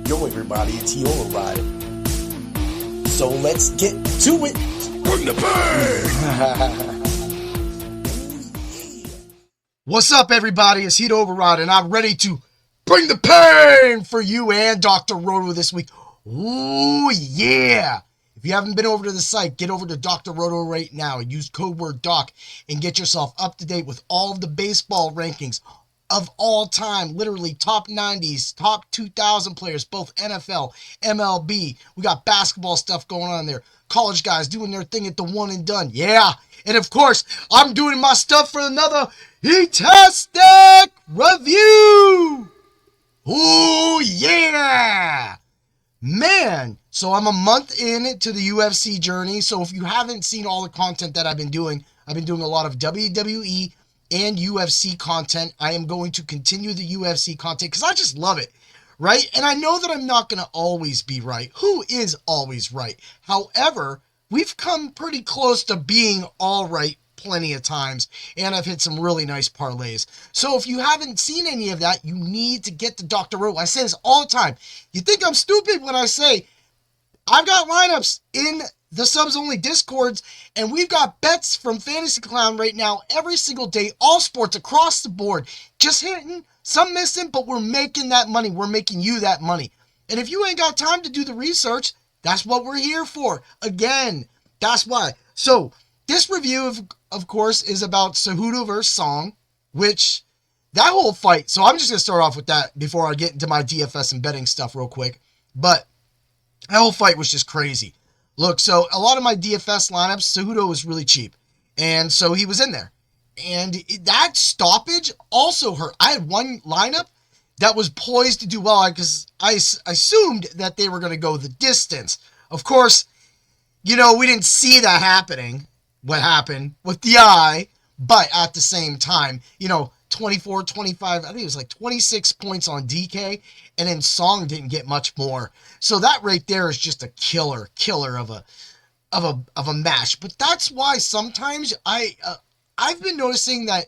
Yo everybody, it's Yo Ride. So let's get to it. Bring the pain! What's up everybody, it's Heat Override and I'm ready to bring the pain for you and Dr. Roto this week. Ooh yeah! If you haven't been over to the site, get over to Dr. Roto right now. Use code word DOC and get yourself up to date with all of the baseball rankings of all time, literally top 90s, top 2000 players, both NFL, MLB. We got basketball stuff going on there. College guys doing their thing at the one and done. Yeah. And of course, I'm doing my stuff for another Heat-tastic review. Ooh, yeah. Man. So I'm a month in to the UFC journey. So if you haven't seen all the content that I've been doing a lot of WWE and UFC content. I am going to continue the UFC content because I just love it, right? And I know that I'm not going to always be right. Who is always right? However, we've come pretty close to being all right plenty of times, and I've hit some really nice parlays. So if you haven't seen any of that, you need to get to Dr. Roto. I say this all the time. You think I'm stupid when I say I've got lineups in the subs only discords, and we've got bets from Fantasy Clown right now every single day, all sports across the board, just hitting, some missing, but we're making that money. We're making you that money. And if you ain't got time to do the research, that's what we're here for. Again, that's why. So this review, of course, is about Cejudo versus Song, which that whole fight. So I'm just going to start off with that before I get into my DFS and betting stuff real quick. But that whole fight was just crazy. Look, so a lot of my DFS lineups, Cejudo was really cheap. And so he was in there. And that stoppage also hurt. I had one lineup that was poised to do well because I assumed that they were going to go the distance. Of course, we didn't see that happening, what happened with the eye. But at the same time, 24, 25, I think it was like 26 points on DK, and then Song didn't get much more. So that right there is just a killer of a match. But that's why sometimes I've been noticing that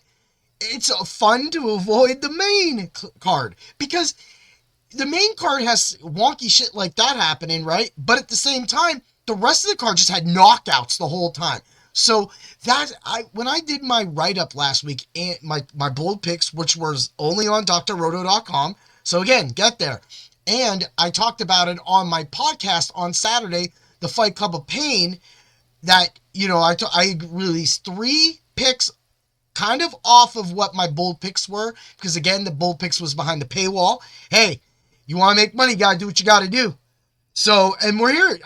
it's fun to avoid the main card, because the main card has wonky shit like that happening, right? But at the same time, the rest of the card just had knockouts the whole time. So when I did my write-up last week, and my bold picks, which was only on drroto.com, so again, get there. And I talked about it on my podcast on Saturday, the Fight Club of Pain, that, I released 3 picks kind of off of what my bold picks were, because again, the bold picks was behind the paywall. Hey, you want to make money, you got to do what you got to do. So, and we're here.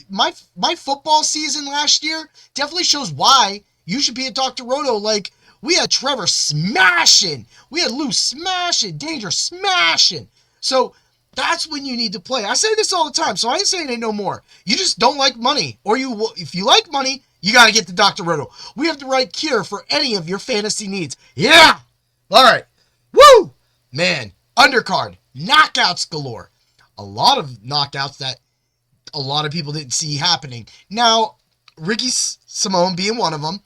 My football season last year definitely shows why you should be at Dr. Roto. Like, we had Trevor smashing. We had Lou smashing. Danger smashing. So, that's when you need to play. I say this all the time, so I ain't saying it no more. You just don't like money. Or if you like money, you got to get to Dr. Roto. We have the right cure for any of your fantasy needs. Yeah! All right. Woo! Man, undercard. Knockouts galore. A lot of knockouts that a lot of people didn't see happening. Now, Ricky Simone being one of them.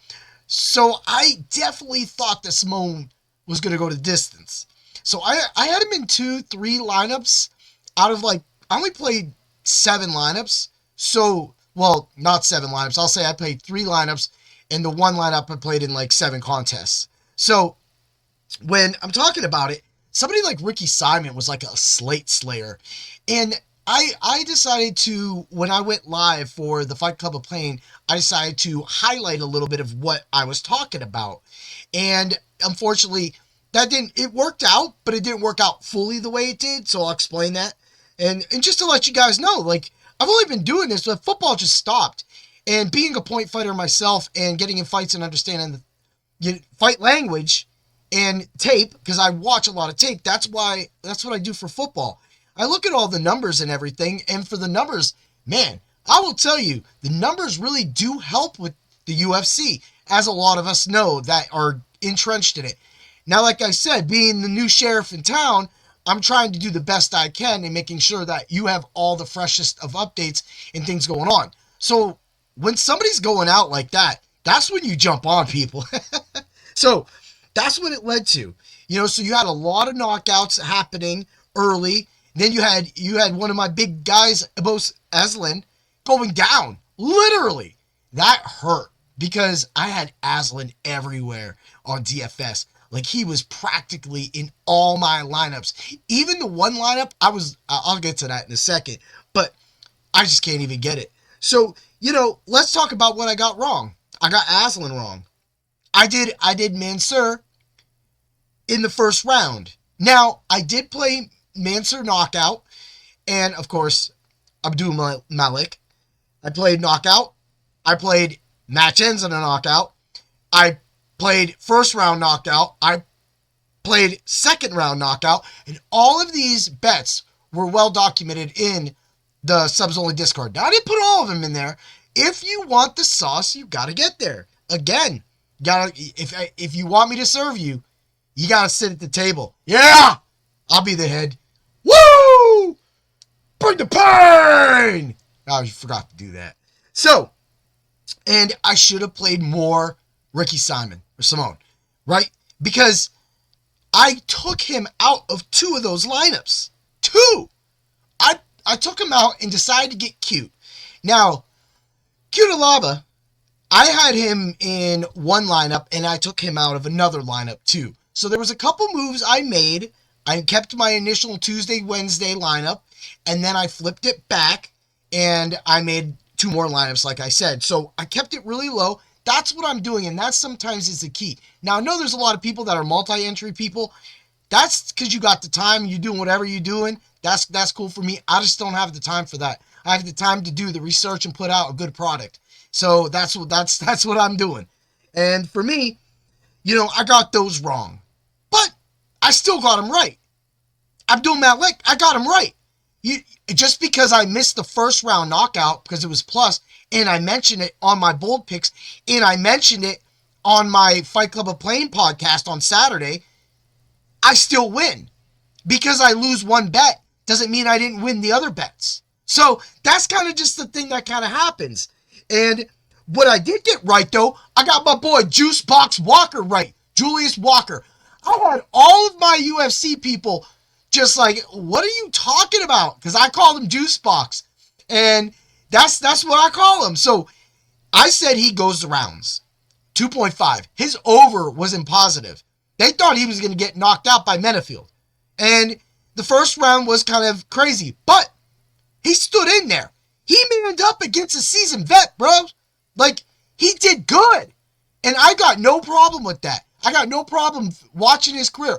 So I definitely thought that Simone was going to go the distance. So I had him in 2-3 lineups out of I only played 7 lineups. So, well, not 7 lineups. I'll say I played 3 lineups, and the one lineup I played in 7 contests. So when I'm talking about it, somebody like Ricky Simon was like a slate slayer. And I decided to, when I went live for the Fight Club of Pain, I decided to highlight a little bit of what I was talking about. And unfortunately, it worked out, but it didn't work out fully the way it did. So I'll explain that. And just to let you guys know, I've only been doing this, but football just stopped. And being a point fighter myself and getting in fights and understanding the fight language and tape, because I watch a lot of tape, that's what I do for football. I look at all the numbers and everything, and for the numbers, man, I will tell you, the numbers really do help with the UFC, as a lot of us know that are entrenched in it. Now, like I said, being the new sheriff in town, I'm trying to do the best I can in making sure that you have all the freshest of updates and things going on. So when somebody's going out like that, that's when you jump on people. So that's what it led to. So you had a lot of knockouts happening early, Then you had one of my big guys, Ebos Aslan, going down. Literally. That hurt because I had Aslan everywhere on DFS. Like, he was practically in all my lineups. Even the one lineup, I'll get to that in a second, but I just can't even get it. So, let's talk about what I got wrong. I got Aslan wrong. I did Mansur in the first round. Now, I did play Mansur knockout, and of course, Abdul Malik. I played knockout. I played match ends in a knockout. I played first round knockout. I played second round knockout. And all of these bets were well documented in the subs only Discord. Now, I didn't put all of them in there. If you want the sauce, you got to get there. Again, if you want me to serve you, you got to sit at the table. Yeah, I'll be the head. Woo! Bring the pain! Oh, you forgot to do that. So, and I should have played more Ricky Simon or Simone, right? Because I took him out of 2 of those lineups. 2! I took him out and decided to get cute. Now, Cutelaba, I had him in one lineup and I took him out of another lineup too. So there was a couple moves I made. I kept my initial Tuesday, Wednesday lineup, and then I flipped it back and I made 2 more lineups, like I said. So I kept it really low. That's what I'm doing, and that sometimes is the key. Now, I know there's a lot of people that are multi-entry people. That's because you got the time, you're doing whatever you're doing. That's cool for me. I just don't have the time for that. I have the time to do the research and put out a good product. So that's what I'm doing. And for me, I got those wrong. But I still got them right. Abdul Malik, I got him right. Just because I missed the first round knockout because it was plus, and I mentioned it on my bold picks, and I mentioned it on my Fight Club of Plane podcast on Saturday, I still win. Because I lose one bet doesn't mean I didn't win the other bets. So that's kind of just the thing that kind of happens. And what I did get right, though, I got my boy Juicebox Walker right. Julius Walker. I had all of my UFC people just like, what are you talking about? Because I call him Juicebox. And that's what I call him. So I said he goes the rounds. 2.5. His over was in positive. They thought he was going to get knocked out by Menafield. And the first round was kind of crazy. But he stood in there. He manned up against a seasoned vet, bro. Like, he did good. And I got no problem with that. I got no problem watching his career.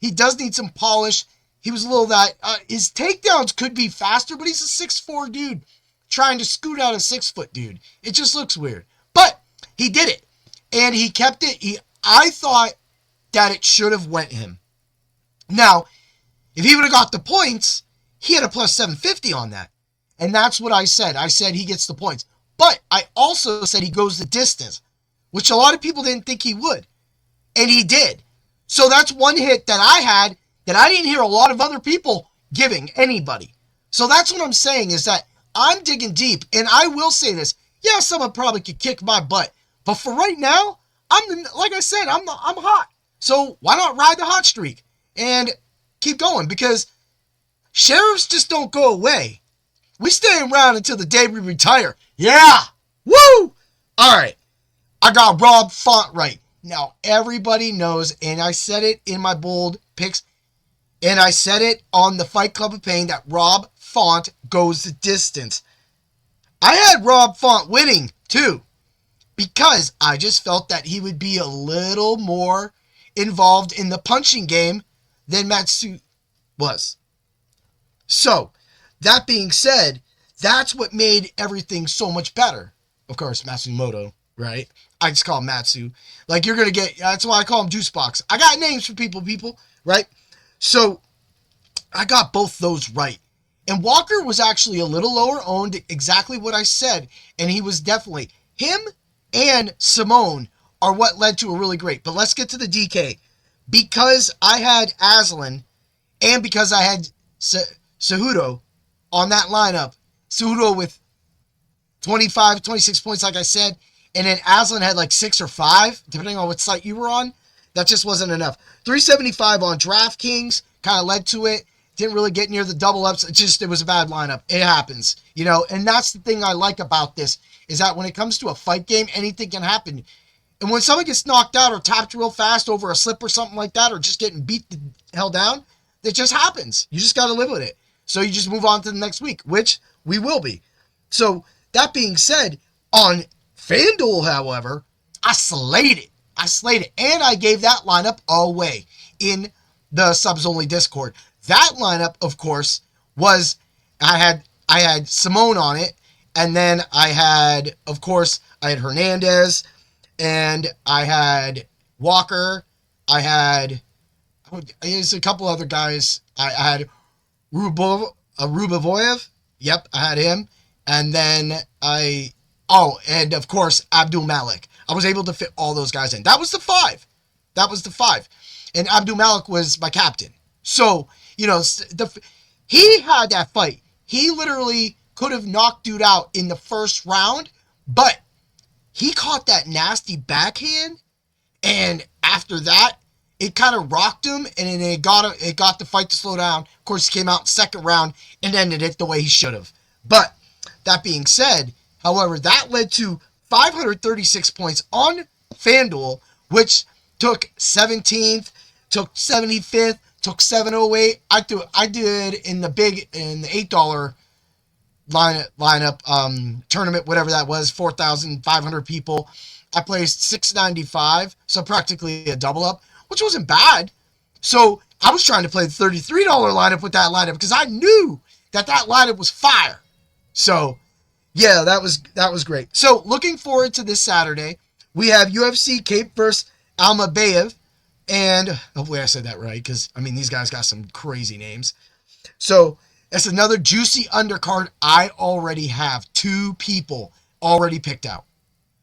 He does need some polish. He was a little that, his takedowns could be faster, but he's a 6'4" dude trying to scoot out a 6-foot dude. It just looks weird. But he did it. And he kept it. I thought that it should have went him. Now, if he would have got the points, he had a plus 750 on that. And that's what I said. I said he gets the points. But I also said he goes the distance, which a lot of people didn't think he would. And he did. So that's one hit that I had that I didn't hear a lot of other people giving anybody. So that's what I'm saying is that I'm digging deep. And I will say this. Yeah, someone probably could kick my butt. But for right now, like I said, I'm hot. So why not ride the hot streak and keep going? Because sheriffs just don't go away. We stay around until the day we retire. Yeah! Woo! All right. I got Rob Font right. Now, everybody knows, and I said it in my bold picks, and I said it on the Fight Club of Pain, that Rob Font goes the distance. I had Rob Font winning, too, because I just felt that he would be a little more involved in the punching game than Matsu was. So, that being said, that's what made everything so much better. Of course, Matsumoto, right? I just call him Matsu. Like, you're going to get, that's why I call him Juicebox. I got names for people, right? So, I got both those right. And Walker was actually a little lower owned, exactly what I said. And he was definitely, him and Simone are what led to a really great. But let's get to the DK. Because I had Aslan, and because I had Cejudo on that lineup, Cejudo with 25, 26 points, like I said, and then Aslan had like 6 or 5, depending on what site you were on. That just wasn't enough. 375 on DraftKings kind of led to it. Didn't really get near the double ups. It was a bad lineup. It happens, and that's the thing I like about this is that when it comes to a fight game, anything can happen. And when someone gets knocked out or tapped real fast over a slip or something like that, or just getting beat the hell down, it just happens. You just got to live with it. So you just move on to the next week, which we will be. So that being said, on FanDuel, however, I slayed it. And I gave that lineup away in the subs only Discord. That lineup, of course, was I had Simone on it, and then I had Hernandez, and I had Walker. There's a couple other guys. I had Rubovoyev. Yep, I had him. And then and of course, Abdul Malik. I was able to fit all those guys in. That was the five. And Abdul Malik was my captain. So, he had that fight. He literally could have knocked dude out in the first round, but he caught that nasty backhand, and after that, it kind of rocked him, and then it got the fight to slow down. Of course, he came out second round and ended it the way he should have. But that being said, however, that led to 536 points on FanDuel, which took 17th, took 75th, took 708. I did in the $8 lineup tournament, whatever that was, 4,500 people. I placed 695, so practically a double up, which wasn't bad. So I was trying to play the $33 lineup with that lineup because I knew that lineup was fire. So yeah, that was great. So looking forward to this Saturday, we have UFC Cape versus Almabayev, and hopefully I said that right because these guys got some crazy names. So that's another juicy undercard. I already have 2 people already picked out.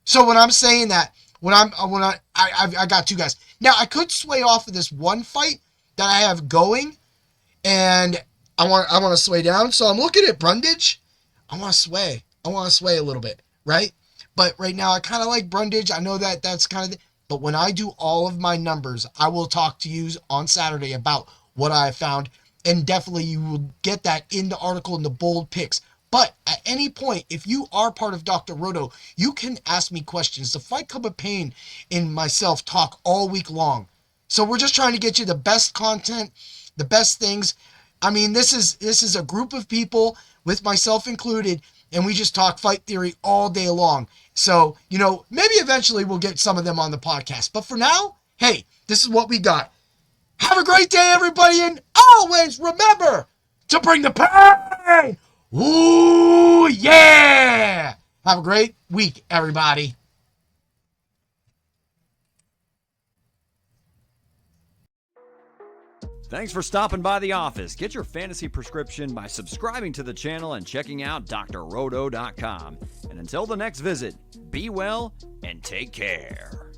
So when I'm saying that, I got 2 guys. Now I could sway off of this one fight that I have going, and I want to sway down. So I'm looking at Brundage. I want to sway a little bit, right? But right now I kind of like Brundage. I know that's kind of but when I do all of my numbers, I will talk to you on Saturday about what I found, and definitely you will get that in the article in the bold picks. But at any point, if you are part of Dr. Roto, you can ask me questions. The Fight Club of Pain and myself talk all week long. So we're just trying to get you the best content, the best things. This is a group of people, with myself included, and we just talk fight theory all day long. So, maybe eventually we'll get some of them on the podcast. But for now, hey, this is what we got. Have a great day, everybody, and always remember to bring the pain. Ooh, yeah! Have a great week, everybody. Thanks for stopping by the office. Get your fantasy prescription by subscribing to the channel and checking out drroto.com. And until the next visit, be well and take care.